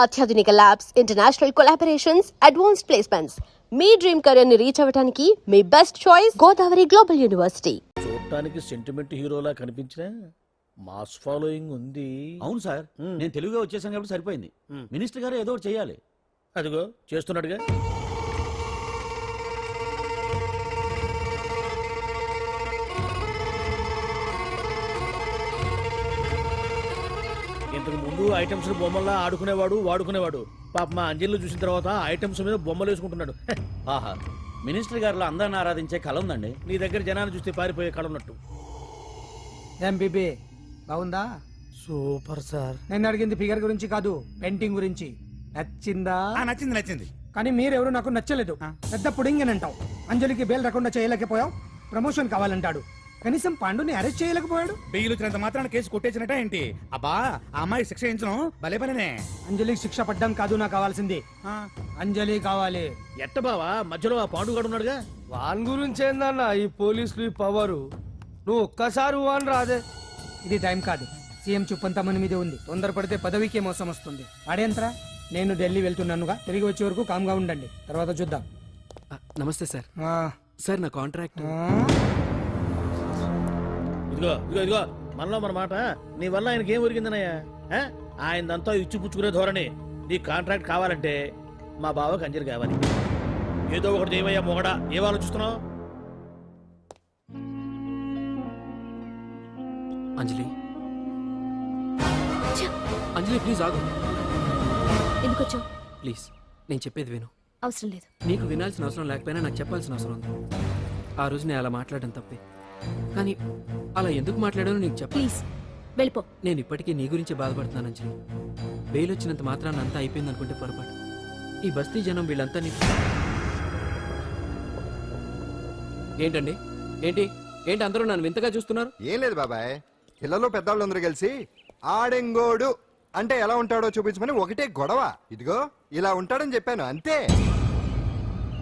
అత్యాధునిక labs, international collaborations, advanced placements. మీ dream career ని రీచ్ అవ్వడానికి మీ best choice Godavari global university. చూడటానికి సెంటిమెంట్ హీరోలా కనిపించిన మాస్ ఫాలోయింగ్ ఉంది. అవును సార్, నేను తెలుగుగా వచ్చేసాను కాబట్టి సరిపోయింది. మినిస్టర్ గారు ఏదో ఒకటి చేయాలి. అదిగో చేస్తున్నాడుగా. ఇంతకు ముందు ఐటమ్స్ బొమ్మల్లా ఆడుకునేవాడు, వాడుకునేవాడు. పాప మా అంజలిలో చూసిన తర్వాత ఐటమ్స్ మీద బొమ్మలు వేసుకుంటున్నాడు. ఆహా, మినిస్టర్ గారిలో అందరిని ఆరాధించే కళ ఉందండి. నీ దగ్గర జనాన్ని చూస్తే పారిపోయే కళ ఉన్నట్టు. ఎంబీబీ బాగుందా? Super sir. నేను అడిగింది ఫిగర్ గురించి కాదు, పెయింటింగ్ గురించి. నచ్చిందా? నచ్చింది నచ్చింది. కానీ మీరెవరు నాకు నచ్చలేదు. పెద్ద పుడింగ్ అని అంటావు. అంజలికి బెయిల్ రాకుండా చేయలేకపోయావు. ప్రమోషన్ కావాలంటాడు. కనీసం పాండుని అరెస్ట్ చేయలేకపోయాడు. బెయిల్ వచ్చినంత మాత్రాన కేసు కొట్టేసినట్ట ఏంటి? అబ్బా, ఆ అమ్మాయి శిక్ష వేయించడం భలే పనినే. అంజలికి శిక్ష పడ్డం కాదు నాకు కావాల్సింది. అంజలి కావాలి. ఎట్ట బావా, మధ్యలో ఆ పాండుగాడు ఉన్నాడుగా. వాన్ గురించి ఏందన్నా ఈ పోలీసులు ఈ పవరు? నువ్వు ఒక్కసారి వాన్ రాదే. ఇది టైం కాదు. సీఎం చూపంతా మన మీదే ఉంది. తొందరపడితే పదవికే మోసం వస్తుంది. అడేంత్రా, నేను ఢిల్లీ వెళ్తున్నానుగా. తిరిగి వచ్చే వరకు కామ్గా ఉండండి, తర్వాత చూద్దాం. నమస్తే సార్. ఆ, సార్ నా కాంట్రాక్ట్. ఇదిగో ఇదిగో ఇదిగో, మనలో మన మాట. నీ వల్ల ఆయనకి ఏం ఒరిగిందనయ్యా? ఆయనదంతా ఇచ్చిపుచ్చుకునే ధోరణి. నీ కాంట్రాక్ట్ కావాలంటే మా బావకి అంజలి కావాలి. ఏదో ఒకటి దేవయ్యా మొగడా, ఏం ఆలోచిస్తున్నావు? అంజలి, అంజలి ప్లీజ్ ఆగు. ఎందుకు వచ్చావు? ప్లీజ్ నేను చెప్పేది విను. అవసరం లేదు. నీకు వినాల్సిన అవసరం లేకపోయినా నాకు చెప్పాల్సిన అవసరం ఉంది. ఆ రోజు నేను అలా మాట్లాడడం తప్పే, కానీ అలా ఎందుకు మాట్లాడానో నీకు చెప్ప. ప్లీజ్ వెళ్ళిపో. నేను ఇప్పటికీ నీ గురించి బాధపడుతున్నాను అంజలి. బెయిల్ వచ్చినంత మాత్రాన్ని అంతా అయిపోయింది అనుకుంటే పొరపాటు. ఈ బస్తీ జనం వీళ్ళంతా ఏంటండి? ఏంటి ఏంటి అందరూ నన్ను వింతగా చూస్తున్నారు? ఏం లేదు బాబాయ్, పిల్లలు పెద్దవాళ్ళందరూ కలిసి ఆడెంగోడు అంటే ఎలా ఉంటాడో చూపించమని ఒకటే గొడవ. ఇదిగో ఇలా ఉంటాడని చెప్పాను అంతే.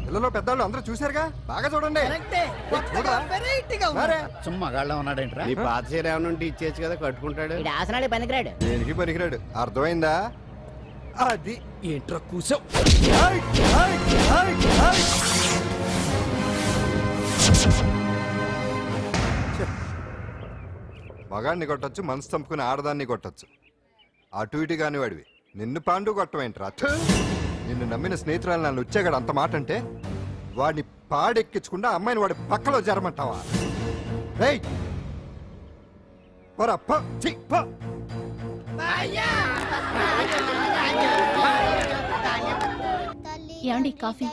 పిల్లలు పెద్దవాళ్ళు అందరూ చూశారుగా, బాగా చూడండి. సుమ్మగాళ్ళ ఉన్నాడేంట్రా? నీ పాత చీర ఏమైనా ఉంటే ఇచ్చేచ్చు కదా, కట్టుకుంటాడు. ఆసనాలే పనికిరాడు. దేనికి పనికిరాడు, అర్థమైందా? అది ఏంట్రా కూసావ్? మగాడిని కొట్టచ్చు, మనసు చంపుకుని ఆడదాన్ని కొట్టచ్చు. అటు ఇటు కాని వాడివి నిన్ను పాండు కొట్టమేంట్రా? నిన్ను నమ్మిన స్నేహితురాలు నన్ను వచ్చాగాడు అంత మాట అంటే వాడిని పాడెక్కించకుండా అమ్మాయిని వాడి పక్కలో జరమంటావా? ఏమండి కాఫీ?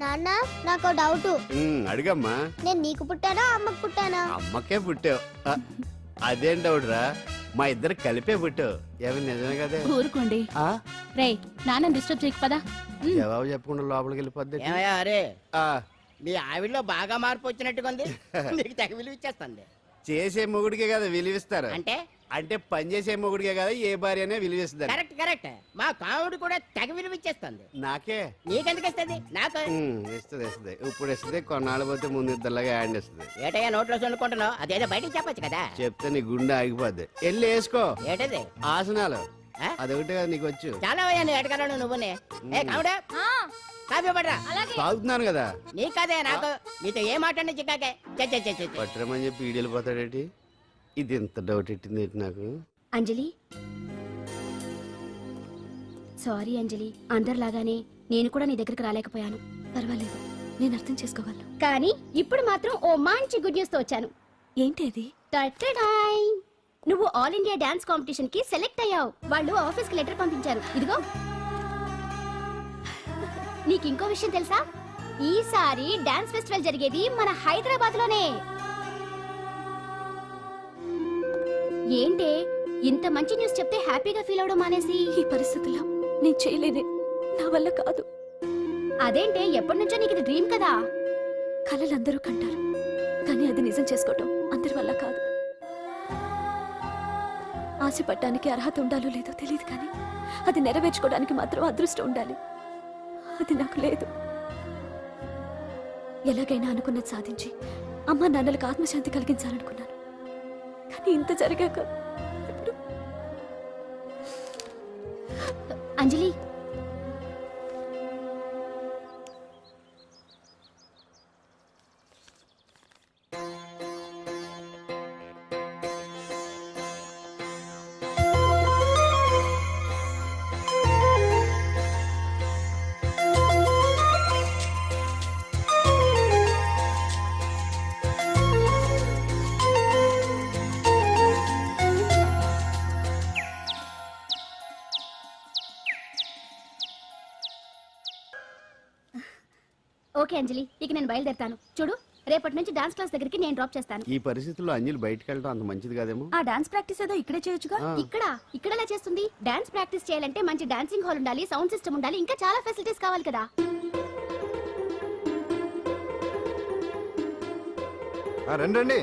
నాన్న, నాకు డౌట్. అడిగమ్మా. నేను నీకు పుట్టానా అమ్మకు పుట్టానా? అమ్మకే పుట్టావు. అదేం డౌట్ రా, మా ఇద్దరు కలిపే పుట్టావు. ఏమి నిజమే కదా? ఊరుకోండి. రే, నాన్న డిస్టర్బ్ చేయకు పదా. జవాబు చెప్పకుండా లోపలికి వెళ్ళిపోద్ది. అరే, మీ ఆవిడలో బాగా మార్పు వచ్చినట్టుగా ఉంది. నీకు తెగ విలువ ఇచ్చేస్తుంది. చేసే మొగుడికే కదా విలువిస్తారు. అంటే అంటే పని చేసే మొగుడికే కదా ఏ భార్య అనే విలువిస్తారు. Correct correct. మా కావుడు కూడా తెగ విలువ ఇచ్చేస్తుంది. నాకే? నీకెందుకు ఇస్తుంది? నాకు ఇస్తుంది ఇస్తుంది. ఇప్పుడు ఇస్తుంది, కొన్నాళ్ళు పోతే ముందు ఇద్దరులాగా హ్యాండ్ ఇస్తుంది. ఏటయ్యా నోట్లో చల్లుకుంటున్నావు? అదేదో బయటికి చెప్పొచ్చు కదా. చెప్తే నీ గుండె ఆగిపోద్ది. వెళ్ళి వేసుకో. ఏటది? ఆసనాలు. అదొకటి కదా నీకు వచ్చు. చాలా అయ్యా నువ్వు ఎడగలను. నువ్వునే ఏ కావుడా కాఫీ పడరా. తాగుతున్నాను కదా. నీ కదే నాకు. నీతో ఏ మాట్లాడి చిక్కాకే పట్టరమని చెప్పి ఈడు వెళ్ళిపోతాడేటి? ఇది ఎంత డౌట్ ఎట్టింది నాకు. అంజలి, సారీ అంజలి. అందరిలాగానే నేను కూడా నీ దగ్గరికి రాలేకపోయాను. పర్వాలేదు, నేను అర్థం చేసుకోగలను. కానీ ఇప్పుడు మాత్రం ఓ మంచి గుడ్ న్యూస్ తో వచ్చాను. ఏంటి అది? నువ్వు ఆల్ ఇండియా డాన్స్ కాంపిటీషన్ కి సెలెక్ట్ అయ్యావు. వాళ్ళు ఆఫీస్ కి లెటర్ పంపించారు. ఇదిగో. నీకు ఇంకో విషయం తెలుసా? ఈసారి డాన్స్ ఫెస్టివల్ జరిగేది మన హైదరాబాద్ లోనే. ఏంటే ఇంత మంచి న్యూస్ చెప్తే హ్యాపీగా ఫీల్ అవడం మానేసి? ఈ పరిస్థితుల్లో నేను చేయలేనే, నా వల్ల కాదు. అదేంటే, ఎప్పటి నుంచో నీకు ఇది డ్రీమ్ కదా? కలలందరూ కంటారు, కానీ అది నిజం చేసుకోవటం అందరి వల్ల కాదు. ఆశపడటానికి అర్హత ఉండాలో లేదో తెలియదు, కానీ అది నెరవేర్చుకోవడానికి మాత్రం అదృష్టం ఉండాలి. అది నాకు లేదు. ఎలాగైనా అనుకున్నది సాధించి అమ్మా నాన్నలకు ఆత్మశాంతి కలిగించాలనుకున్నాను. కానీ ఇంత జరిగాక అంజలి ఓకే అంజలి, ఇక నేను బయలుదేరుతాను. చూడు, రేపటి నుంచి డాన్స్ క్లాస్ దగ్గరికి నేను డ్రాప్ చేస్తాను. ఈ పరిస్థితుల్లో అంజలి బయటకు వెళ్ళడం అంత మంచిది కాదేమో. ఆ డాన్స్ ప్రాక్టీస్ ఏదో ఇక్కడే చేయొచ్చుగా. ఇక్కడ ఎలా చేస్తుంది? డాన్స్ ప్రాక్టీస్ చేయాలంటే మంచి డాన్సింగ్ హాల్ ఉండాలి, సౌండ్ సిస్టమ్ ఉండాలి, ఇంకా చాలా ఫెసిలిటీస్ కావాలి కదా. రండి రండి.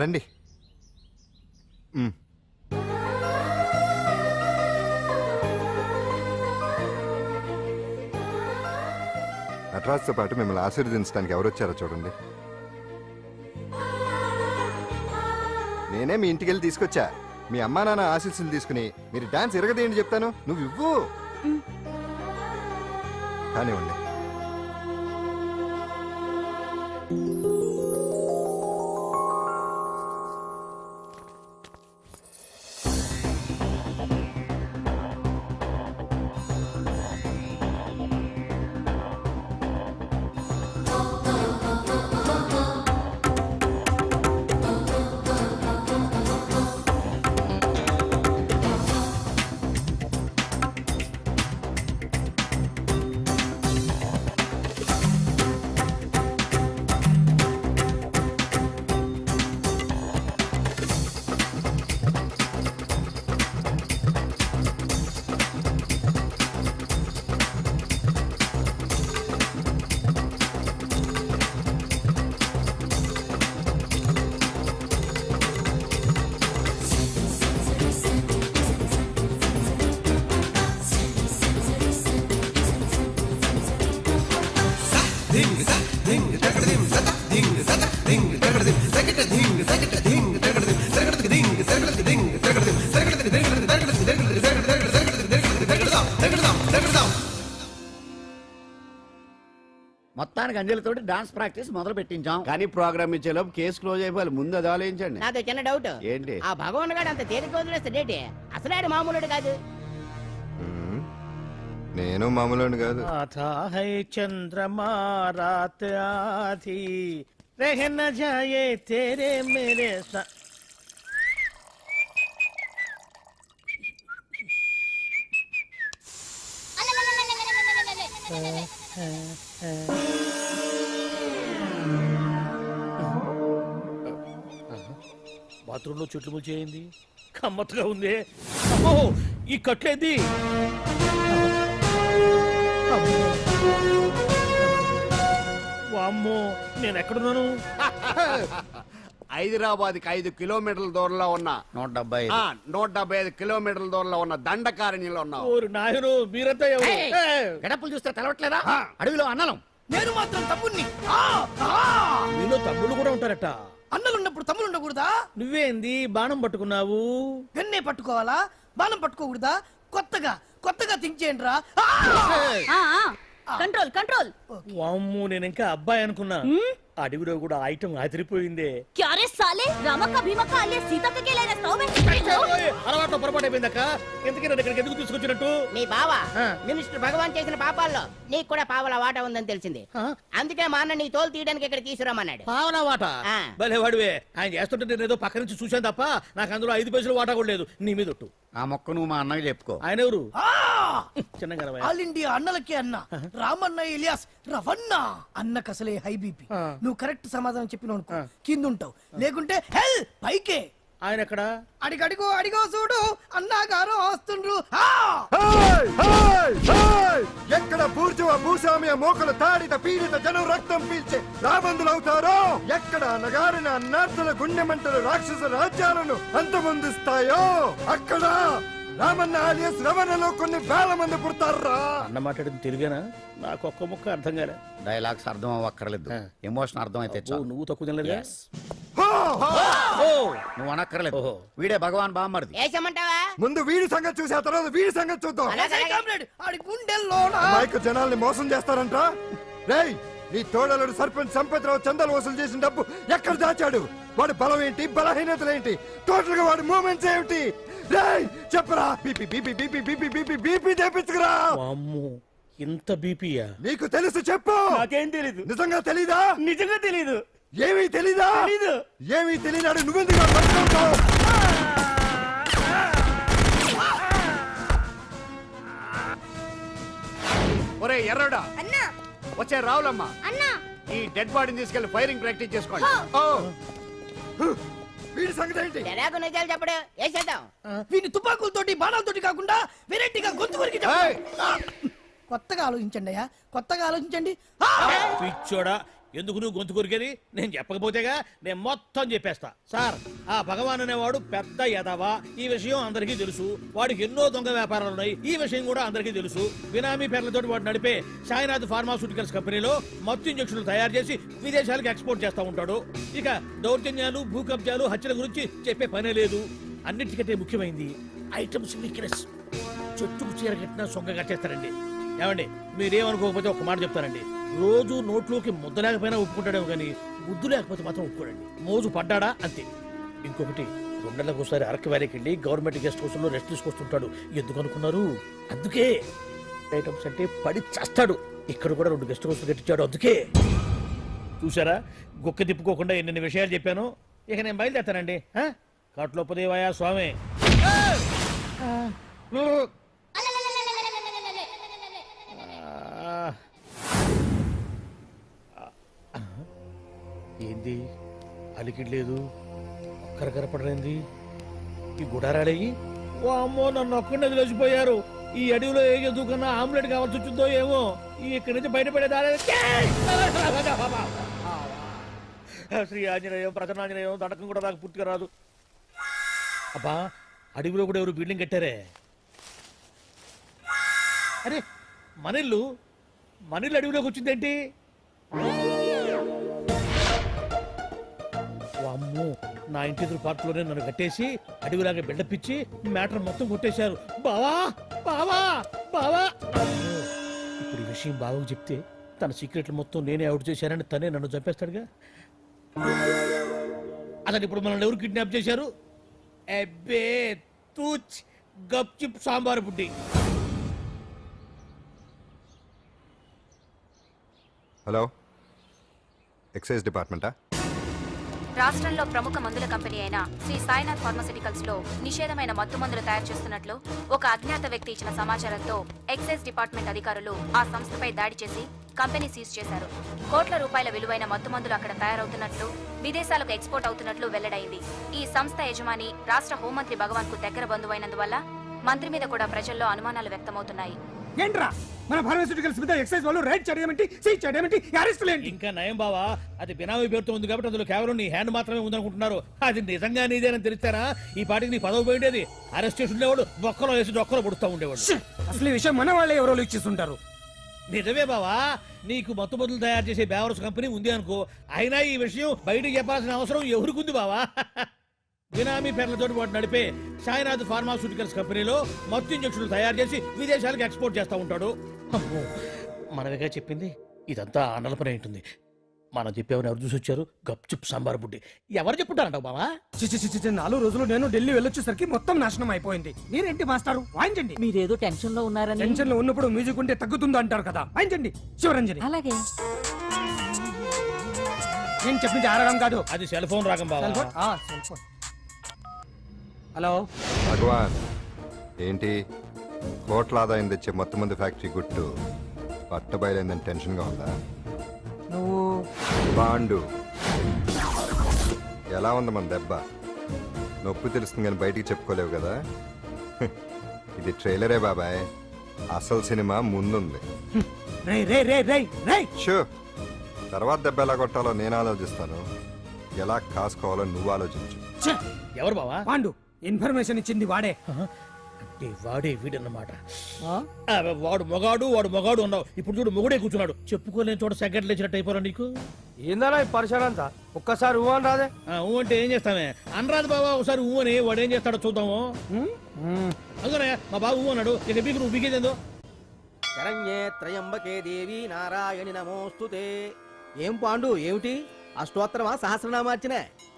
రండి. నటరాజ్తో పాటు మిమ్మల్ని ఆశీర్వదించడానికి ఎవరు వచ్చారో చూడండి. నేనే మీ ఇంటికి వెళ్ళి తీసుకొచ్చా. మీ అమ్మా నాన్న ఆశీస్సులు తీసుకుని మీరు డాన్స్ ఎరగదేంటి చెప్తాను. నువ్వు ఇవ్వు. కానివ్వండి. మొత్తానికి అంజలితో డాన్స్ ప్రాక్టీస్ మొదలు పెట్టించాం. కానీ ప్రోగ్రామ్ ఇచ్చేలోపు కేసు క్లోజ్ అయిపోవాలి. ముందు అది ఆలోచించండి. నాదో చిన్న డౌట్. ఏంటి? ఆ భగవాన్ గారు అంత తేలిక వదిలేస్తాడేటి? అసలు ఆడు మామూలుడు కాదు. నేను మామూలు కాదు. आता है चंद्रमा रात आधी रह न जाए तेरे मेरे साथ. బాత్రూంలో చెట్లు ముల్చేయింది. కమ్మత్తుగా ఉంది. అమ్మో, ఈ కట్లేది. వామ్మో, నేను ఎక్కడున్నాను? హైదరాబాద్ కి 5 కిలోమీటర్ల దూరంలో ఉన్న 175 కిలోమీటర్ల దూరంలో ఉన్న దండకారణ్యంలో ఉన్నావు. ఓరి నాయనో, మీరంతా ఎవరు? గడపలు చూస్తే తెలవట్లేదా? అడవిలో అన్నలం. నేను మాత్రం తమ్ముణ్ణి. మీలో తమ్ముళ్ళు కూడా ఉంటారట. అన్నలున్నప్పుడు తమ్ముడు ఉండకూడదా? నువ్వేంది బాణం పట్టుకున్నావు? వెన్నే పట్టుకోవాలా? బాణం పట్టుకోకూడదా? కొత్తగా థింక్ చేయండి రా. Control control. వామ్మో, నేను ఇంకా అబ్బాయి అనుకున్నా. అడవిలో కూడా ఐటమ్ అదిరిపోయిందే. క్యారే సాలే రామక్క భీమక్క అలియా సీతక్క के लेना स्टोव అలవాటు పొరపాటు అయిపోయిందక్క. ఎందుకు నన్ను ఇక్కడికి ఎందుకు తీసుకొచ్చినట్టు? మీ బావ మినిస్టర్ భగవాన్ చేసిన పాపాల్లో నీకు కూడా పావల వాటా ఉందని తెలిసింది. అందుకే మా అన్న నీ తోలు తీయడానికి ఇక్కడ తీసుకురామన్నాడు. పావలా వాట? ఆ. భలే వాడివే. ఆయన చేస్తుంటే నేను ఏదో పక్క నుంచి చూశాను తప్ప నాకు అందులో 5 పైసలు వాటా కూడా లేదు. నీ మీద ఒట్టు. ఆ మొక్క నువ్వు మా అన్నకి చెప్పుకో. ఆయన ఎవరు? చిన్నగా అరవై. ఆల్ ఇండియా అన్నలకి అన్న రామన్న ఇలియాస్ రవన్న అన్నకు అసలే హై బీపీ నువ్వు కరెక్ట్ సమాధానం చెప్పిన కింద ఉంటావు లేకుంటే హెల్ పైకే ఆయన ఎక్కడ? అడిగడిగో అడిగో చూడు అన్నగారు వస్తుండ్రు ఎక్కడ బూర్జువ భూస్వామ్య మోకలు తాడిత పీడిత జనం రక్తం పీల్చే రాబందులవుతారో, ఎక్కడ నగారిన అన్నార్థుల గుండె మంటలు రాక్షస రాజ్యాలను అంతమొందిస్తాయో, అక్కడ రామన్న ఆలియస్ రవణలో కొన్ని వేల మంది పుడతారా. అన్న మాట్లాడింది తెలుగేనా? నాకు ఒక్క ముక్క అర్థం కాలే. డైలాగ్స్ అర్థం అవ్వక్కర్లేదు, ఎమోషన్ అర్థం అయితే ఓ, నువ్వు తక్కువ తినలేదు. నువ్వు అనక్కర్లేదు. వీడే భగవాన్ బామ్మర్ది. వేసమంటావా? ముందు వీడి సంగతి చూసి ఆ తర్వాత వీడి సంగతి చూద్దాం. ఆడి గుండెల్లో మైకు జనాల్ని మోసం చేస్తారంట. రేయ్, నీ తోడలుడు సర్పంచ్ సంపత్రావు చందాలు వసూలు చేసిన డబ్బు ఎక్కడ దాచాడు? వాడి బలం ఏంటి, బలహీనతలు ఏంటి, టోటల్ గా వాడి మూమెంట్స్ ఏమిటి? రేయ్ చెప్పరా. BP BP BP BP BP BP తెప్పించుకురా. అమ్మో, ఇంత బీపీయా? నీకు తెలుసు చెప్పు. నాకేం తెలీదు. నిజంగా తెలీదా? నిజంగా తెలీదు. ఏమీ తెలీదా? తెలీదు. ఏమీ తెలియనాడు నువ్వెందుకు పట్టుకుంటావు? ఒరే ఎర్రడా, వచ్చే రావులమ్మ, ఈ డెడ్ బాడీని తీసుకెళ్లి ఫైరింగ్ ప్రాక్టీస్ చేసుకోండి. వీడి సంగతి ఏంటి? ఎలాగో నిజాలు చెప్పడు వేసేద్దాం. వీని తుపాకులతోటి బాణాలతోటి కాకుండా వెరైటీగా గొంతు వరకు కొత్తగా ఆలోచించండి అయ్యా, కొత్తగా ఆలోచించండి. పిచ్చోడా, ఎందుకు నువ్వు గొంతు కొరికేది? నేను చెప్పకపోతేగా నేను మొత్తం చెప్పేస్తా. సార్, ఆ భగవాన్ అనేవాడు పెద్ద యదవా, ఈ విషయం అందరికీ తెలుసు. వాడికి ఎన్నో దొంగ వ్యాపారాలు ఉన్నాయి, ఈ విషయం కూడా అందరికీ తెలుసు. బినామీ పేర్లతోటి వాడు నడిపే సాయినాథ్ ఫార్మాస్యూటికల్స్ కంపెనీలో మత్తు ఇంజక్షన్లు తయారు చేసి విదేశాలకు ఎక్స్పోర్ట్ చేస్తా ఉంటాడు. ఇక దౌర్జన్యాలు, భూ కబ్జాలు, హత్యల గురించి చెప్పే పనే లేదు. అన్నిటికంటే ముఖ్యమైనది ఐటమ్స్ వీక్నెస్. చెట్టుకు చీర కట్టినా సొంగ కట్టేస్తారండి. ఏమండి, మీరేమనుకోకపోతే ఒక మాట చెప్తారండి. రోజు నోట్లోకి ముద్ద లేకపోయినా ఒప్పుకుంటాడేమో కానీ ముద్దు లేకపోతే మాత్రం ఒప్పుకోడండి. మోజు పడ్డాడా అంతే. ఇంకొకటి, 2 నెలలకు ఒకసారి అరకు వ్యాలీకి వెళ్ళి గవర్నమెంట్ గెస్ట్ హౌస్ లో రెస్ట్ తీసుకొస్తుంటాడు. ఎందుకు అనుకున్నారు? అందుకే. ఐటమ్స్ అంటే పడి చేస్తాడు. ఇక్కడ కూడా 2 గెస్ట్ హౌస్ కట్టించాడు. అందుకే. చూసారా, గుక్క తిప్పుకోకుండా ఎన్ని విషయాలు చెప్పాను. ఇక నేను బయలుదేరుతానండి. కాట్లోపదేవాయా స్వామి. ఏంది అలికిడ్ లేదు, ఒక్కరు కనపడలేంది. ఈ గుడారాడయ్యి ఓ అమ్మో, నన్ను ఒక్కడిని వదిలేసిపోయారు. ఈ అడవిలో ఏ ఎదుగుకన్నా ఆమ్లెట్ కావాల్సి వచ్చిందో ఏమో. ఇక్కడి నుంచి బయటపడేదారే. శ్రీ ఆంజనేయం, ప్రసన్నాంజనేయం, దడకం కూడా నాకు పూర్తిగా రాదు. అబ్బా, అడవిలో కూడా ఎవరు బిల్డింగ్ కట్టారే. అరే, మనిల్లు అడవిలోకి వచ్చిందేంటి? అమ్మో, నా ఇంటి ఎదురు పార్కులోనే నన్ను కట్టేసి అడవిలాగా బిల్డపిచ్చి మ్యాటర్ మొత్తం కొట్టేశారు. బావా బావా బావా. ఇప్పుడు ఈ విషయం బావకు చెప్తే తన సీక్రెట్లు మొత్తం నేనే అవుట్ చేశానని తనే నన్ను చంపేస్తాడుగా. అతను ఇప్పుడు మనల్ని ఎవరు కిడ్నాప్ చేశారు? అబ్బే తూచ్ గప్ చిప్ సాంబార్ బుడ్డి. హలో, ఎక్సైజ్ డిపార్ట్మెంటా? రాష్ట్రంలో ప్రముఖ మందుల కంపెనీ అయిన శ్రీ సాయినాథ్ ఫార్మాస్యూటికల్స్ లో నిషేధమైన మత్తు మందులు తయారు చేస్తున్నట్లు ఒక అజ్ఞాత వ్యక్తి ఇచ్చిన సమాచారంతో ఎక్సైజ్ డిపార్ట్మెంట్ అధికారులు ఆ సంస్థపై దాడి చేసి కంపెనీ సీజ్ చేశారు. కోట్ల రూపాయల విలువైన మత్తు మందులు అక్కడ తయారవుతున్నట్లు, విదేశాలకు ఎక్స్పోర్ట్ అవుతున్నట్లు వెల్లడైంది. ఈ సంస్థ యజమాని రాష్ట్ర హోంమంత్రి భగవాన్ కు దగ్గర బంధువైనందువల్ల మంత్రి మీద కూడా ప్రజల్లో అనుమానాలు వ్యక్తమవుతున్నాయి. ఏంట్రా మన ఫార్మాస్యూటికల్స్ మీద ఎక్సైజ్ వాళ్ళు రైడ్ చేయడమేంటి, సీజ్ చేయడమేంటి, అరెస్టులు ఏంటి? ఇంకా నయం బావా, అది బినామీ పేరుతో ఉంది కాబట్టి అందులో కేవలం నీ హ్యాండ్ మాత్రమే ఉందనుకుంటున్నారు. అది నిజంగా నీదేనని తెలిస్తారా ఈ పాటికి నీ పదవి పోయిండేది. అరెస్ట్ చేసి ఉండేవాడు, బొక్కలో వేసి డొక్కలో పుడుతూ ఉండేవాడు. అసలు ఈ విషయం మన వాళ్ళే ఎవరో ఇచ్చిస్తుంటారు. నిజమే బావా, నీకు మత్తు మందులు తయారు చేసే బేవరస్ కంపెనీ ఉంది అనుకో, అయినా ఈ విషయం బయటకు చెప్పాల్సిన అవసరం ఎవరికుంది బావా? బినామీ పేర్లతో వాడు నడిపే సాయినాథ్ ఫార్మాస్యూటికల్స్ కంపెనీలో మత్తు ఇంజక్షన్లు తయారు చేసి విదేశాలకు ఎక్స్పోర్ట్ చేస్తూ ఉంటాడు. అమ్మో, మనమేగా చెప్పింది. ఇదంతా ఆండల పని ఉంటుంది. మనం చెప్పేవని ఎవరు చూసి వచ్చారు? గప్చుప్ సాంబార్ బుడ్డి. ఎవరు చెప్పుంటారంటావు బావా? 4 రోజులు నేను ఢిల్లీ వెళ్ళొచ్చేసరికి మొత్తం నాశనం అయిపోయింది. మీరేంటి మాస్టారు, వాయించండి. మీరేదో టెన్షన్ లో ఉన్నారని. టెన్షన్ లో ఉన్నప్పుడు మ్యూజిక్ ఉంటే తగ్గుతుందో అంటారు కదా, వాయించండి. శివరంజని. అలాగే. నేను చెప్పింది ఆ రాగం కాదు, అది సెల్ ఫోన్ రాగం బావా. Cell phone. హలో భగవాన్, ఏంటి కోట్ల ఆదాయం తెచ్చే మొత్తం మంది ఫ్యాక్టరీ గుట్టు పట్టబయలైందని టెన్షన్గా ఉందా? నువ్వు బాండు ఎలా ఉంది మన దెబ్బ? నొప్పి తెలుస్తుంది కానీ బయటికి చెప్పుకోలేవు కదా. ఇది ట్రైలరే బాబాయ్, అసలు సినిమా ముందుంది. రేయ్ రేయ్ రేయ్ రేయ్ రేయ్ షూ, తర్వాత దెబ్బ ఎలా కొట్టాలో నేను ఆలోచిస్తాను, ఎలా కాసుకోవాలో నువ్వు ఆలోచించు. ఛే! ఎవరు బావా? పాండు ఇన్ఫర్మేషన్ ఇచ్చింది వాడే. అంటే వాడే వీడన్నమాట. ఆ? వాడు మొగాడు అన్నావు, ఇప్పుడు చూడు మొగుడే కూర్చున్నాడు. చెప్పుకోలేని చోట సెకండ్ లేచినట్టు అయిపోరా నీకు. ఏందన్నా ఈ పరిసరం అంతా? ఒక్కసారి ఊహన్ రాదే. ఊ అంటే ఏం చేస్తామే? అనరాదు బాబా, ఒకసారి ఊ అని వాడు ఏం చేస్తాడో చూద్దాము. అందుకనే మా బాబు ఊ అన్నాడు, ఇక బీకు నువ్వు బీకేదేందో. శరణ్యే త్రయంబకే దేవి నారాయణి నమోస్తుతే. ఏం పాండు, ఏమిటి అష్టోత్తరమా సహస్రనామార్చన?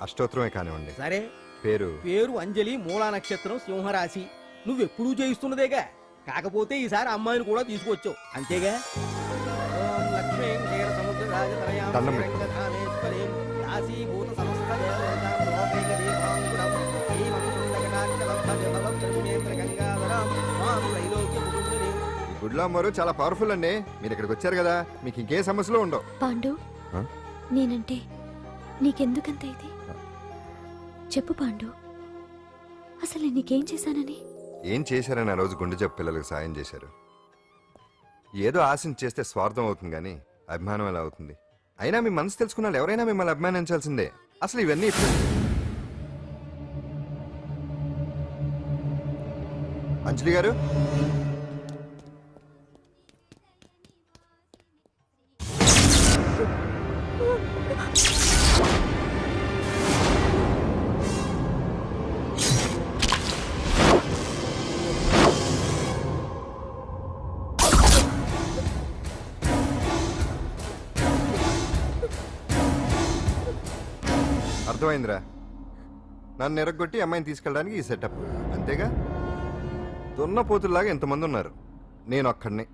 అష్టోత్తరమే కానివ్వండి. సరే, పేరు పేరు అంజలి, మూలా నక్షత్రం, సింహరాశి. నువ్వెప్పుడూ చేయిస్తున్నదేగా, కాకపోతే ఈసారి అమ్మాయిని కూడా తీసుకొచ్చావు అంతేగా. ఓం లక్ష్మీం క్షీరసముద్రరాజతనయాం దండం పెట్టు. శ్రీరంగధామేశ్వరీం దాసీభూత సమస్త దేవతాం లోకైక దీపాంకురం శ్రీమం సుందరనాట్యలబ్ధ బ్రహ్మేంద్ర గంగాధరం మాం త్రైలోక్య కుటుంబినీం. ఈ గుడ్లో అమ్మరు చాలా పవర్ఫుల్ అండి. మీరు ఇక్కడికి వచ్చారు కదా, మీకు ఇంకే సమస్యలు ఉండవు. పాండు, ఆ? నేనంటే నీకెందుకంత ఇది? చెప్పు పాండు, అసలు నేను నీకేం చేశానని? ఏం చేశారని ఆ రోజు గుండె జబ్బు పిల్లలకు సాయం చేశారు. ఏదో ఆశించి చేస్తే స్వార్థం అవుతుంది కానీ అభిమానం ఎలా అవుతుంది? అయినా మీ మనసు తెలుసుకున్న వాళ్ళు ఎవరైనా మిమ్మల్ని అభిమానించాల్సిందే. అసలు ఇవన్నీ ఇప్పుడు అంజలి గారు, అర్థమైందిరా. నన్ను ఎరగొట్టి అమ్మాయిని తీసుకెళ్ళడానికి ఈ సెటప్ అంతేగా? దున్నపోతుల్లాగా ఎంతమంది ఉన్నారు, నేను ఒక్కడిని.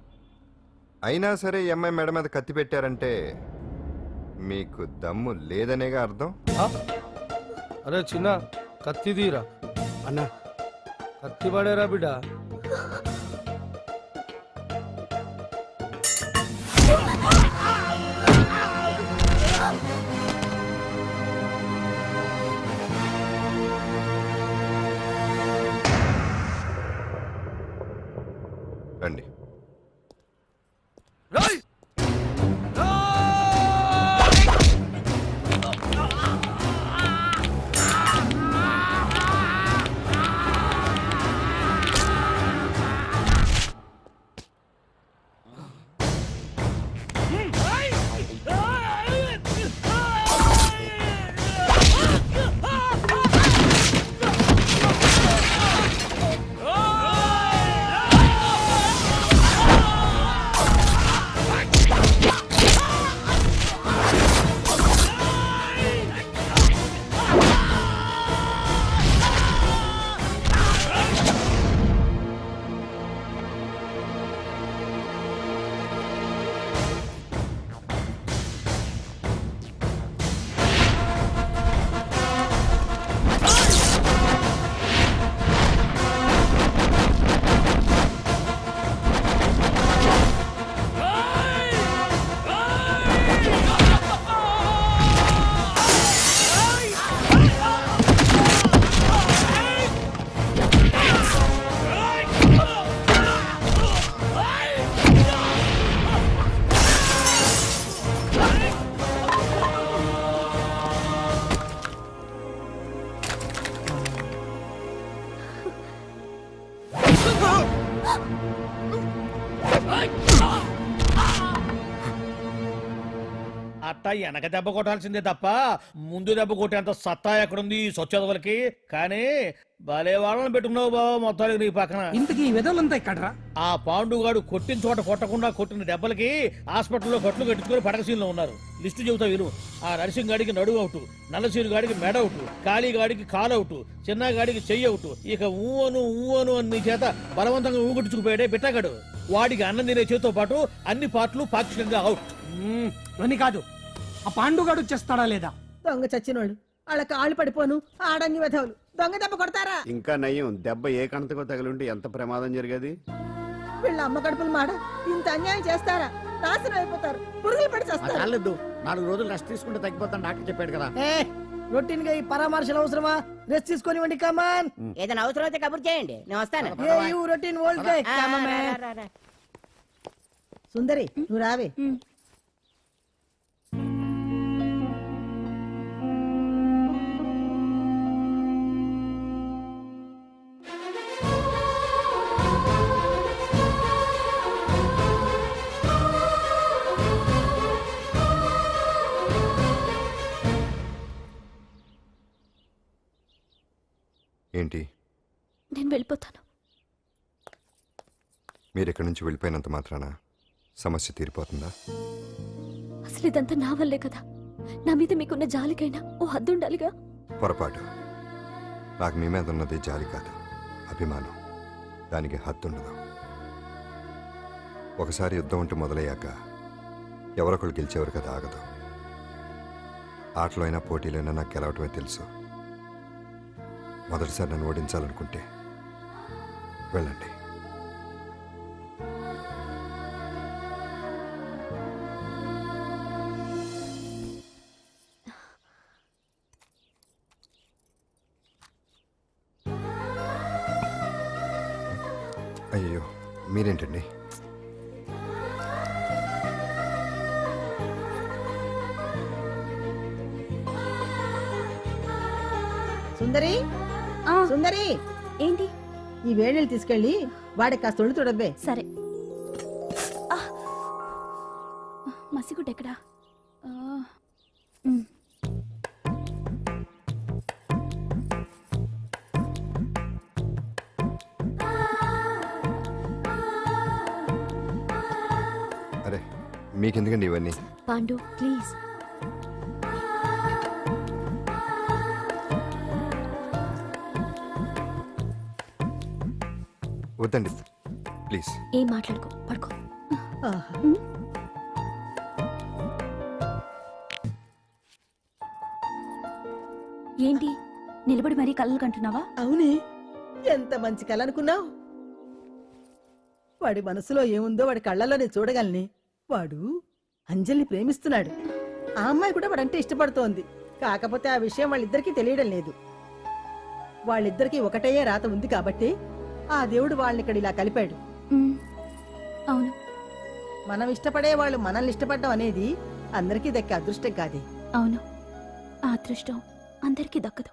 అయినా సరే ఈ అమ్మాయి మెడ మీద కత్తి పెట్టారంటే మీకు దమ్ము లేదనేగా అర్థం. అరే చిన్న కత్తి తీరా అన్న, కత్తి పడేరా బిడ్డ. రండి. అట్టా వెనక దెబ్బ కొట్టాల్సిందే తప్ప ముందు దెబ్బ కొట్టేంత సత్తా ఎక్కడుంది ఈ సొచ్చదవలకి? కానీ భలే వాళ్ళని పెట్టుకున్నావు బాబా మొత్తానికి నీ పక్కన. ఇంతకీ ఈ విధులంతా ఇక్కడరా? ఆ పాండుగాడు కొట్టిన చోట కొట్టకుండా కొట్టిన దెబ్బలకి హాస్పిటల్లో కట్లు కట్టుకుని పడకసీన్లో ఉన్నారు. లిస్టు చెబుతా విను. ఆ నరసింగ్ గాడికి నడువు అవుట్, నల్లసీను గాడికి మెడ అవుట్, కాళీ గాడికి కాలు అవుట్, చిన్న గాడికి చెయ్యి అవుట్. ఇక ఊవను అని నీ చేత బలవంతంగా ఊగొట్టుకుపోయాడే బిట్టగాడు. వాడికి అన్నం తినే చేతితో పాటు అన్ని పార్ట్లు పాక్షికంగా అవుట్. అని కాదు, ఆ పాండుగాడు చేస్తాడా లేదా? దొంగ చచ్చినోళ్ళు వాళ్ళ కాళ్ళు పడిపోను ఆడంగి వెధవులు దొంగ దెబ్బ కొడతారా? ఇంకా నయ్యం, దెబ్బ ఏ కణతకో తగిలింటే ఎంత ప్రమాదం జరిగేది. వీళ్ళ అమ్మ కడుపులు మాడ ఇంత అన్యాయం చేస్తారా? నాశనం అయిపోతారు, పురుగులు పడి చేస్తారు. చాలేదు 4 రోజులు రెస్ట్ తీసుకుంటే తగ్గిపోతాను డాక్టర్ చెప్పాడు కదా. రొటీన్ గా ఈ పరామర్శలు అవసరమా? రెస్ట్ తీసుకొని కమాన్. ఏదైనా అవసరం అయితే కబుర్ చేయండి, నేను వస్తాను. Routine old guy. సుందరి నువ్వు రావే. ఏంటి నేను వెళ్ళిపోతాను. మీరు ఇక్కడి నుంచి వెళ్ళిపోయినంత మాత్రాన సమస్య తీరిపోతుందా? అసలు ఇదంతా నా వల్లే కదా. నా మీద మీకున్న జాలికైనా ఓ హద్దు ఉండాలిగా. పొరపాటు. నాకు మీ మీద ఉన్నది జాలి కాదు, అభిమానం. దానికి హద్దుండదు. ఒకసారి యుద్ధం అంటూ మొదలయ్యాక ఎవరొకరు గెలిచేవారు కదా ఆగదు. ఆటలో అయినా పోటీలైనా నాకు గెలవటమే తెలుసు. మొదటిసారి నన్ను ఓడించాలనుకుంటే వెళ్ళండి. అయ్యో మీరేంటండి? సుందరి సుందరి, ఏంటి? ఈ వేణీలు తీసుకెళ్ళి వాడికి కాస్త ఒళ్ళు తొడబ్బే. సరే. మసిగుడ్డ ఎక్కడా? అరే మీకెందుకండి ఇవన్నీ? పాండు ప్లీజ్. వద్దండి ప్లీజ్. ఏం మాట్లాడుకో, పడుకో. ఏంటి నిలబడి మరీ కళ్ళు కంటున్నావా? అవునే, ఎంత మంచి కళ అనుకున్నావు. వాడి మనసులో ఏముందో వాడి కళ్ళలోనే చూడగలని. వాడు అంజలిని ప్రేమిస్తున్నాడు. ఆ అమ్మాయి కూడా వాడంటే ఇష్టపడుతోంది. కాకపోతే ఆ విషయం వాళ్ళిద్దరికీ తెలియడం లేదు. వాళ్ళిద్దరికీ ఒకటేయే రాత ఉంది కాబట్టి ఆ దేవుడు వాళ్ళని ఇక్కడ ఇలా కలిపాడు. అవును, మనం ఇష్టపడే వాళ్ళు మనల్ని ఇష్టపడడం అనేది అందరికీ దక్కే అదృష్టం కాదే. అవును, ఆ అదృష్టం అందరికీ దక్కదు.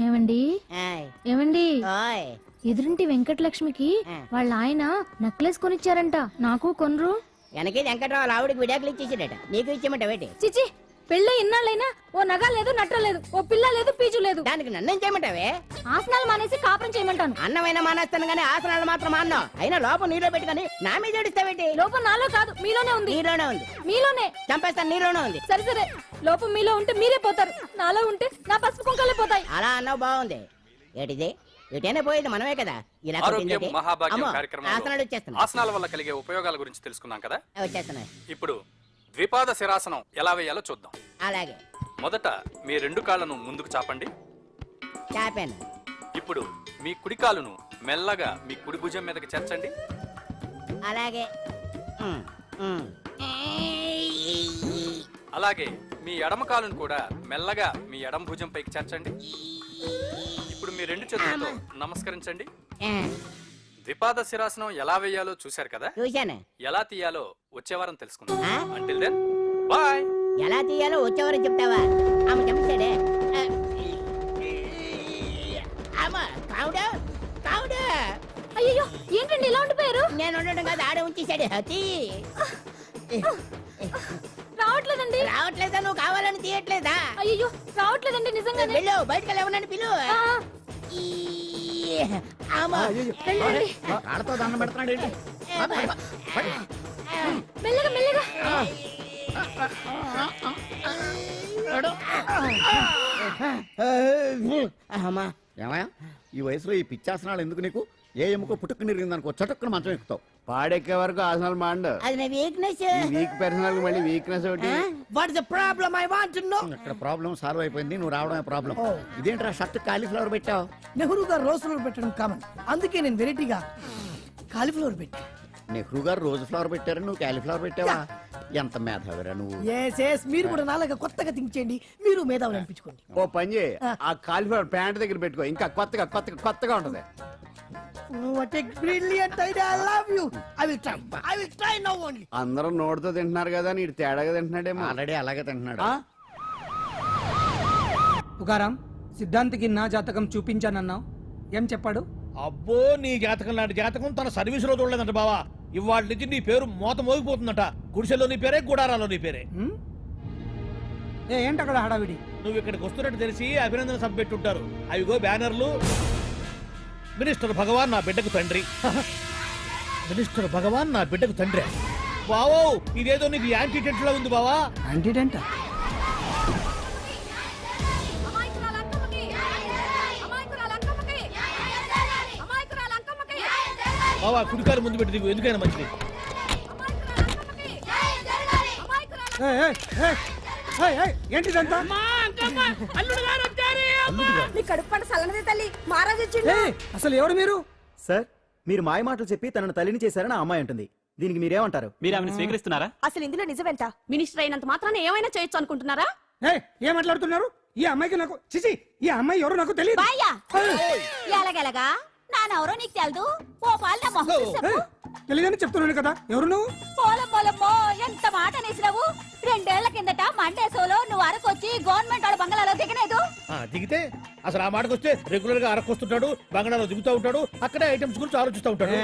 ఏమండి ఏమండి, ఎదురింటి వెంకటలక్ష్మికి వాళ్ళ ఆయన నెక్లెస్ కొనిచ్చారంట. నాకు కొనరు. వెనకే వెంకట్రావు ఆవిడకి విడాకులు ఇచ్చేసాడట, నీకు ఇచ్చేమంట వేటి? చిచి, పెళ్ళి ఇన్నాళ్ళైనా ఓ నగ లేదు, నట్ట లేదు, ఓ పిల్ల లేదు, పీచు లేదు. దానికి నన్నేం చేయమంటావే? ఆసనాలు మానేసి కాపురం చేయమంటాను. అన్నమైనా మానేస్తాను గానీ ఆసనాలు మాత్రం మానో. అయినా లోపం నీలో పెట్టుకొని నా మీద ఏడుస్తావేటి? లోపం నాలో కాదు, మీలోనే ఉంది. నీలోనే ఉంది. మీలోనే చంపేస్తాను, నీలోనే ఉంది. సరే సరే, లోపం మీలో ఉంటే మీరే పోతారు, నాలో ఉంటే నా పసుపు కుంకలే పోతాయి. అలా అన్నావు, బాగుంది. ఏటిది? ఎటైనా పోయేది మనమే కదా. ఇలా కొట్టిందేటి? అమ్మో, ఆసనాలు వచ్చేస్తున్నాయి. ఆసనాల వల్ల కలిగే ఉపయోగాల గురించి తెలుసుకున్నాం కదా. వచ్చేస్తున్నాయి. ఇప్పుడు ద్విపాద శిరాసనం ఎలా వేయాలో చూద్దాం. అలాగే మొదట మీ 2 కాళ్ళను ముందుకు చాపండి. చాపాను. ఇప్పుడు మీ కుడి కాలును మెల్లగా మీ కుడి భుజం మీదకి చేర్చండి. అలాగే అలాగే మీ ఎడమ కాలును కూడా మెల్లగా మీ ఎడమ భుజం పైకి చేర్చండి. ఇప్పుడు మీ 2 చేతులతో నమస్కరించండి. ద్విపాద శిరాసనం ఎలా వేయాలో చూశారు కదా. చూశాను. ఎలా తీయాలో వచ్చే వారం తెలుసుకుందాం. Until then bye. ఎలా తీయాలో వచ్చేవారని చెప్తావా? ఆమె చంపేశాడే. అయ్యో, ఏంటండి ఇలా ఉండిపోయారు? నేను ఉండడం కాదు, ఆడే ఉంచేశాడే. రావట్లేదండి. రావట్లేదా? నువ్వు కావాలని తీయట్లేదా? అయ్యో, రావట్లేదండి నిజంగానే. వెళ్ళు, బయటకు వెళ్ళవనని పిలు. ఆడతో దండం పెడుతున్నాడు ఏంటి? మెల్లగా మెల్లగా. అమ్మా ఏమయ్యా, ఈ వయసులో ఈ పిచ్చాసనాలు ఎందుకు నీకు? ఏ ఎముకో పుట్టుకుని నిరిగిందనుకో చటుక్కున మంచం ఎక్కుతావు. పాడెక్కే వరకు ఆసనాలు మాండు. అది నా వీక్నెస్. వీక్ పర్సనల్ మళ్ళీ వీక్నెస్ ఒకటి. What is the problem I want to know. ఇక్కడ ప్రాబ్లం సాల్వ్ అయిపోయింది, నువ్వు రావడమే ప్రాబ్లం. ఇదేంట్రా షర్ట్ కాలీఫ్లవర్ పెట్టావు? నెహ్రూ గారు రోజ్ ఫ్లవర్ పెట్టడం కామన్, అందుకే నేను వెరైటీగా కాలీఫ్లవర్ పెట్టా. నెహ్రూ గారు రోజు ఫ్లవర్ పెట్టారు, నువ్వు కాలీఫ్లవర్ పెట్టావా? ఎంత మేధావిరా నువ్వు. మీరు కూడా నాలాగా కొత్తగా థింక్ చేయండి, మీరు మేధావులు అనిపించుకోండి. ఓ పని చేయి, ఆ కాలిఫ్లవర్ ప్యాంట్ దగ్గర పెట్టుకో, ఇంకా కొత్తగా ఉంటది. What a brilliant idea, I love you. I will try now only. అందరూ నోటితో తింటున్నారు కదా, నీడు తేడాగా తింటున్నాడేమో. ఆల్రెడీ అలాగే తింటున్నాడు. ఆ? పుకారం, సిద్ధాంతికి నా జాతకం చూపించానన్నావు, ఏం చెప్పాడు? అబ్బో, నీ జాతకం లాంటి జాతకం తన సర్వీసులో చూడలేదంట బావా. ఇవాళ నుంచి నీ పేరు మోత మోగిపోతుందట. గుడిసెలో నీ పేరే, గుడారాలో నీ పేరే. ఏంటి అక్కడ హడావిడి? నువ్వు ఇక్కడికి వస్తున్నట్టు తెలిసి అభినందన సభ పెట్టుంటారు. అవిగో బ్యానర్లు. మినిస్టర్ భగవాన్ నా బిడ్డకు తండ్రి. మినిస్టర్ భగవాన్ నా బిడ్డకు తండ్రి. బావో, ఇదేదో నీకు యాంటీటెంట్ లా ఉంది బావా. యాంటీడెంట్? బావా, కుడికారు ముందు పెట్టి దిగు, ఎందుకైనా మంచిది. ఏంటిదంతా? అసలు ఎవరు మీరు? సార్, మీరు మాయ మాటలు చెప్పి తనను తల్లిని చేశారని ఆ అమ్మాయి అంటుంది. దీనికి మీరేమంటారు? మీరు ఆమెను స్వీకరిస్తున్నారా? అసలు ఇందులో నిజమేంట? మినిస్టర్ అయినంత మాత్రాన ఏమైనా చేయొచ్చు అనుకుంటున్నారా? ఏం మాట్లాడుతున్నారు? ఈ అమ్మాయికి నాకు చిచి, ఈ అమ్మాయి ఎవరు నాకు తెలియదు. ఎలాగెలగా నానెవరో నీకు తెలదు. ఓ పాల మొహం చెప్పు. తెలియదని చెప్తున్నాను కదా, ఎవరు నువ్వు? పోలమ్మో, ఎంత మాట అనేసినావు. 2 ఏళ్ల కిందట మండే సోలో నువ్వు అరకొచ్చి గవర్నమెంట్ వాళ్ళ బంగ్లాలో దిగలేదు. దిగితే అసలు ఆ మాటకు వస్తే రెగ్యులర్ గా అరకొస్తుంటాడు, బంగాళాలో దిగుతూ ఉంటాడు, అక్కడే ఐటమ్స్ గురించి ఆలోచిస్తూ ఉంటాడు,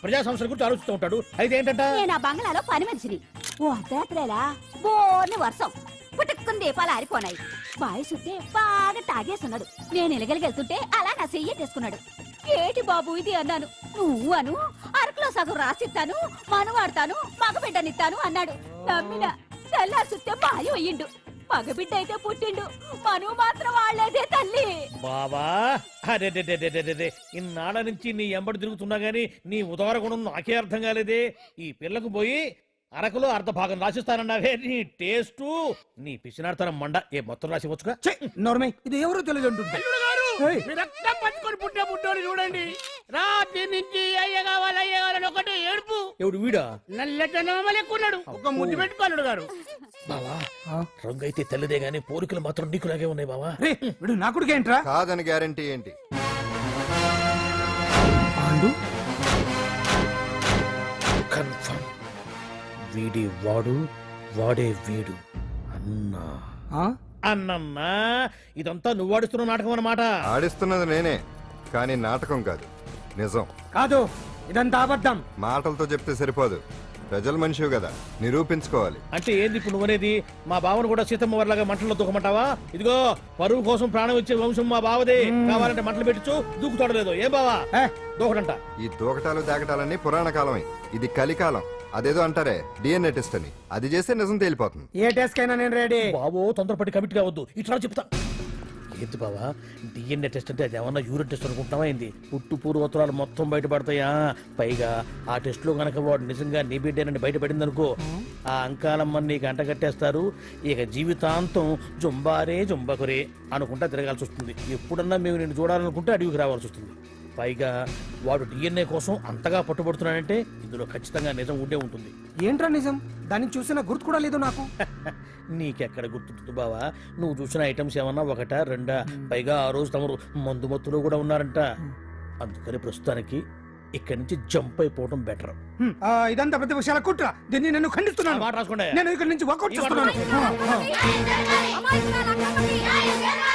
ప్రజా సంస్థల గురించి ఆలోచిస్తూ ఉంటాడు. అయితే ఏంటంట, నేను ఆ బంగ్లాలో పని మనిషిని. ఓ అర్ధరాత్రేలా బోర్ని వర్షం పుట్టుకుని దీపాలు ఆరిపోనాయి. బాయ్ సుట్టే బాగా తాగేస్తున్నాడు. నేను ఎలగలిగెళ్తుంటే అలా నా చెయ్యేసుకున్నాడు. ఏటి బాబు ఇది అన్నాను. నువ్వు అను, అరకులో సగం రాసిస్తాను, మనువాడతాను, మగబిడ్డనిస్తాను అన్నాడు. నమ్మిన తెల్లారి సుట్టే బాయి అయ్యిండు. మగబిడ్డ అయితే పుట్టిండు, మనువు మాత్రం వాళ్లేదే తల్లి. బాబా అరే ఇన్నాళ్ళ నుంచి నీ ఎంబడి తిరుగుతున్నా గానీ నీ ఉదార గుణం నాకే అర్థం కాలేదే. ఈ పిల్లకు పోయి అరకులో అర్ధ భాగం రాసిస్తానన్నావే, నీ టేస్టు, నీ పిచ్చినాడతనం మండ. ఏ మొత్తం రాసివచ్చుగా. నోర్మై, ఇది ఎవరో తెలియదు అంటుంది. పట్టుకొని పుట్టే పుట్టోడు చూడండి, రాత్రి నుంచి అయ్య కావాలని ఒకటే ఏడుపు. ఎవడు వీడా? నల్లెక్కున్నాడు, ఒక ముద్దు పెట్టుకోలేడు గారు. బావా, రంగు అయితే తెల్లదే గానీ పోలికలు మాత్రం నీకులాగే ఉన్నాయి బావా. వీడు నా కొడుకేంట్రా? కాదని గ్యారంటీ ఏంటి? కన్ఫర్మ్, వీడి వాడు, వాడే వీడు. అన్నా అన్నమ్మా, ఇదంతా నువ్వు ఆడిస్తున్న నాటకం అన్నమాట. ఆడిస్తున్నది నేనే, కానీ నాటకం కాదు, నిజం. కాదు, ఇదంతా అబద్ధం. మాటలతో చెప్తే సరిపోదు, ప్రజల మనిషివి కదా, నిరూపించుకోవాలి. అంటే ఏంది ఇప్పుడు నువ్వనేది? మా బావను కూడా సీతమ్మ వారిలాగా మంటల్లో దూకమంటావా? ఇదిగో, పరువు కోసం ప్రాణం ఇచ్చే వంశం మా బావదే. కావాలంటే మంటలు పెట్టచ్చు, దూకుతాడలేదు. ఏం బావా దూకడంట? ఈ దూకటాలు దాకటాలన్నీ పురాణ కాలమే, ఇది కలికాలం. అదేదో అంటారే డిఎన్ఏ టెస్ట్ అని, అది చేస్తే నిజం తేలిపోతుంది. ఏ టెస్ట్ కైనా నేను రెడీ. బాబో, తొందరపడి కమిట్ కావద్దు, ఇట్లా చెప్తా. ఏంటి బావా, డిఎన్ఏ టెస్ట్ అంటే అది ఏమన్నా యూరిన్ టెస్ట్ అనుకుంటున్నావా ఏంది? పుట్టు పూర్వోత్తరాలు మొత్తం బయటపడతాయా? పైగా ఆ టెస్ట్ లో గనక వాడు నిజంగా నీ బిడ్డేనని బయటపడింది అనుకో, ఆ అంకాలమ్మని నీకు అంటగట్టేస్తారు. ఇక జీవితాంతం జుంబారే జుంబకురే అనుకుంటా తిరగాల్సి వస్తుంది. ఎప్పుడన్నా మేము నిన్ను చూడాలనుకుంటే అడవికి రావాల్సి వస్తుంది. పైగా వాడు డిఎన్ఏ కోసం అంతగా పట్టుబడుతున్నాడంటే ఇందులో ఖచ్చితంగా నిజం ఉండే ఉంటుంది. ఏంట్రా నిజం? దాన్ని చూసిన గుర్తు కూడా లేదు నాకు. నీకెక్కడ గుర్తుంటుంది బావా? నువ్వు చూసిన ఐటమ్స్ ఏమన్నా ఒకటా రెండా? పైగా ఆ రోజు తమరు మందు మత్తులో కూడా ఉన్నారంట. అందుకని ప్రస్తుతానికి ఇక్కడి నుంచి జంప్ అయిపోవడం బెటర్. ఇదంతా ప్రతి విషయాల కుట్ర. దీన్ని నేను ఖండిస్తున్నాను. మాట రాసుకోండి. నేను ఇక్కడి నుంచి వర్కౌట్ చేస్తున్నాను.